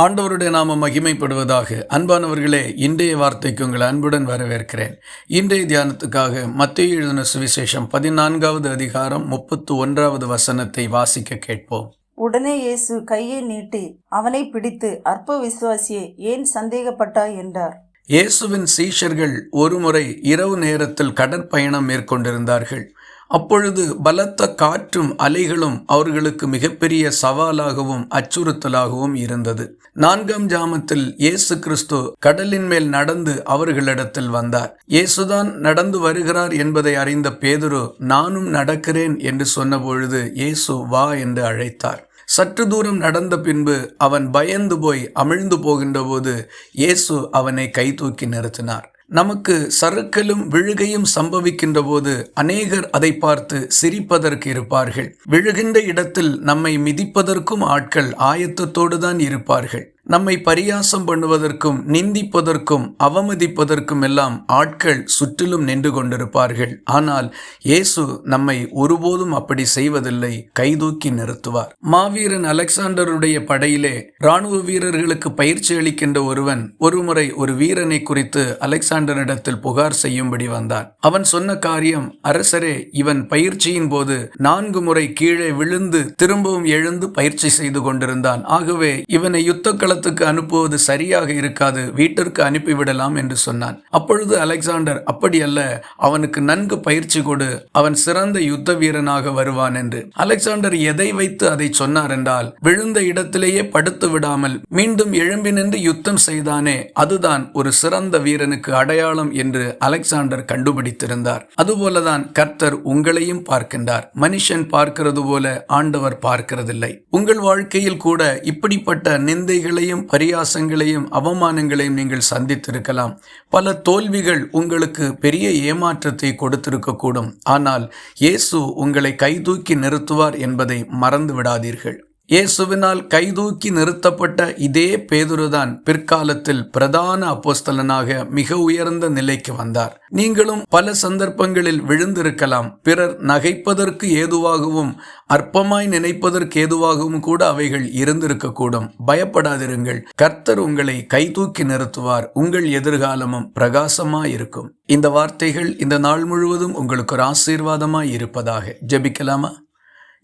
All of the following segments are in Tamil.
ஆண்டவருடைய நாமம் மகிமைப்படுவதாக. அன்பானவர்களே, இன்றைய வார்த்தைக்கு உங்கள் அன்புடன் வரவேற்கிறேன். இன்றைய தியானத்துக்காக மத்தேயு எழுதின சுவிசேஷம் 14வது அதிகாரம் 31வது வசனத்தை வாசிக்க கேட்போம். உடனே இயேசு கையை நீட்டி அவனை பிடித்து, அற்ப விசுவாசியே, ஏன் சந்தேகப்பட்டாய் என்றார். இயேசுவின் சீஷர்கள் ஒருமுறை இரவு நேரத்தில் கடற்பயணம் மேற்கொண்டிருந்தார்கள். அப்பொழுது பலத்த காற்றும் அலைகளும் அவர்களுக்கு மிகப்பெரிய சவாலாகவும் அச்சுறுத்தலாகவும் இருந்தது. 4ஆம் ஜாமத்தில் இயேசு கிறிஸ்து கடலின் மேல் நடந்து அவர்களிடத்தில் வந்தார். இயேசுதான் நடந்து வருகிறார் என்பதை அறிந்த பேதுரு, நானும் நடக்கிறேன் என்று சொன்னபொழுது இயேசு வா என்று அழைத்தார். சற்று தூரம் நடந்த பின்பு அவன் பயந்து போய் அமிழ்ந்து போகின்ற போது இயேசு அவனை கை தூக்கி நிறுத்தினார். நமக்கு சறுக்கலும் விழுகையும் சம்பவிக்கின்ற போது அநேகர் அதை பார்த்து சிரிப்பதற்கு இருப்பார்கள். விழுகின்ற இடத்தில் நம்மை மிதிப்பதற்கும் ஆட்கள் ஆயத்தத்தோடு தான் இருப்பார்கள். நம்மை பரியாசம் பண்ணுவதற்கும் நிந்திப்பதற்கும் அவமதிப்பதற்கும் எல்லாம் ஆட்கள் சுற்றிலும் நின்று கொண்டிருப்பார்கள். ஆனால் இயேசு நம்மை ஒருபோதும் அப்படி செய்வதில்லை, கைதூக்கி நிறுத்துவார். மாவீரன் அலெக்சாண்டருடைய படையிலே இராணுவ வீரர்களுக்கு பயிற்சி அளிக்கின்ற ஒருவன் ஒருமுறை ஒரு வீரனை குறித்து அலெக்சாண்டரிடத்தில் புகார் செய்யும்படி வந்தான். அவன் சொன்ன காரியம், அரசரே, இவன் பயிற்சியின் போது 4 முறை கீழே விழுந்து திரும்பவும் எழுந்து பயிற்சி செய்து கொண்டிருந்தான். ஆகவே இவனை யுத்த அனுப்புவது சரியாக இருக்காது, வீட்டிற்கு அனுப்பிவிடலாம் என்று சொன்னான். அப்பொழுது அலெக்சாண்டர், அப்படி அல்ல, அவனுக்கு நன்கு பயிற்சி கொடு, அவன் சிறந்த யுத்த வீரனாக வருவான் என்று. அலெக்சாண்டர் எதை வைத்து அதை சொன்னார் என்றால், விழுந்த இடத்திலேயே படுத்து விடாமல் மீண்டும் எழும்பி நின்று யுத்தம் செய்தானே, அதுதான் ஒரு சிறந்த வீரனுக்கு அடையாளம் என்று அலெக்சாண்டர் கண்டுபிடித்திருந்தார். அதுபோலதான் கர்த்தர் உங்களையும் பார்க்கின்றார். மனுஷன் பார்க்கிறது போல ஆண்டவர் பார்க்கிறதில்லை. உங்கள் வாழ்க்கையில் கூட இப்படிப்பட்ட நிந்தைகளை பரியாசங்களையும் அவமானங்களையும் நீங்கள் சந்தித்திருக்கலாம். பல தோல்விகள் உங்களுக்கு பெரிய ஏமாற்றத்தை கொடுத்திருக்க கூடும். ஆனால் இயேசு உங்களை கைதூக்கி நிறுத்துவார் என்பதை மறந்து விடாதீர்கள். இயேசுவினால் கைதூக்கி நிறுத்தப்பட்ட இதே பேதுருதான் பிற்காலத்தில் பிரதான அப்போஸ்தலனாக மிக உயர்ந்த நிலைக்கு வந்தார். நீங்களும் பல சந்தர்ப்பங்களில் விழுந்திருக்கலாம். பிறர் நகைப்பதற்கு ஏதுவாகவும் அற்பமாய் நினைப்பதற்கு ஏதுவாகவும் கூட அவைகள் இருந்திருக்கக்கூடும். பயப்படாதிருங்கள், கர்த்தர் உங்களை கைதூக்கி நிறுத்துவார். உங்கள் எதிர்காலமும் பிரகாசமாயிருக்கும். இந்த வார்த்தைகள் இந்த நாள் முழுவதும் உங்களுக்கு ஒரு ஆசீர்வாதமாய் இருப்பதாக. ஜெபிக்கலாமா?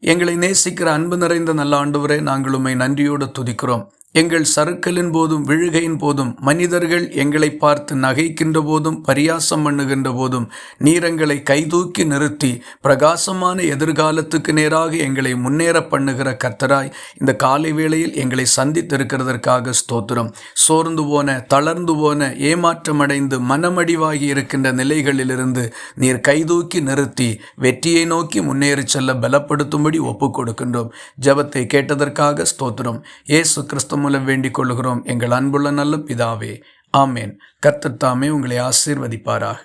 எங்களை நேசிக்கிற அன்பு நிறைந்த நல்ல ஆண்டவரே, நாங்கள் உம்மை நன்றியோடு துதிக்கிறோம். எங்கள் சறுக்கலின் போதும் விழுகையின் போதும் மனிதர்கள் எங்களை பார்த்து நகைக்கின்ற போதும் பரியாசம் பண்ணுகின்ற போதும் நீர் எங்களை கைதூக்கி நிறுத்தி பிரகாசமான எதிர்காலத்துக்கு நேராக எங்களை முன்னேற பண்ணுகிற கர்த்தராய் இந்த காலை வேளையில் எங்களை சந்தித்திருக்கிறதற்காக ஸ்தோத்திரம். சோர்ந்து போன, தளர்ந்து போன, ஏமாற்றமடைந்து மனமடிவாகி இருக்கின்ற நிலைகளிலிருந்து நீர் கைதூக்கி நிறுத்தி வெற்றியை நோக்கி முன்னேறி செல்ல பலப்படுத்தும்படி ஒப்புக் கொடுக்கின்றோம். ஜெபத்தை கேட்டதற்காக ஸ்தோத்திரம். இயேசு கிறிஸ்து மூலம் வேண்டிக் கொள்கிறோம் எங்கள் அன்புள்ள நல்ல பிதாவே, ஆமேன். கர்த்தர் தாமே உங்களை ஆசீர்வதிப்பாராக.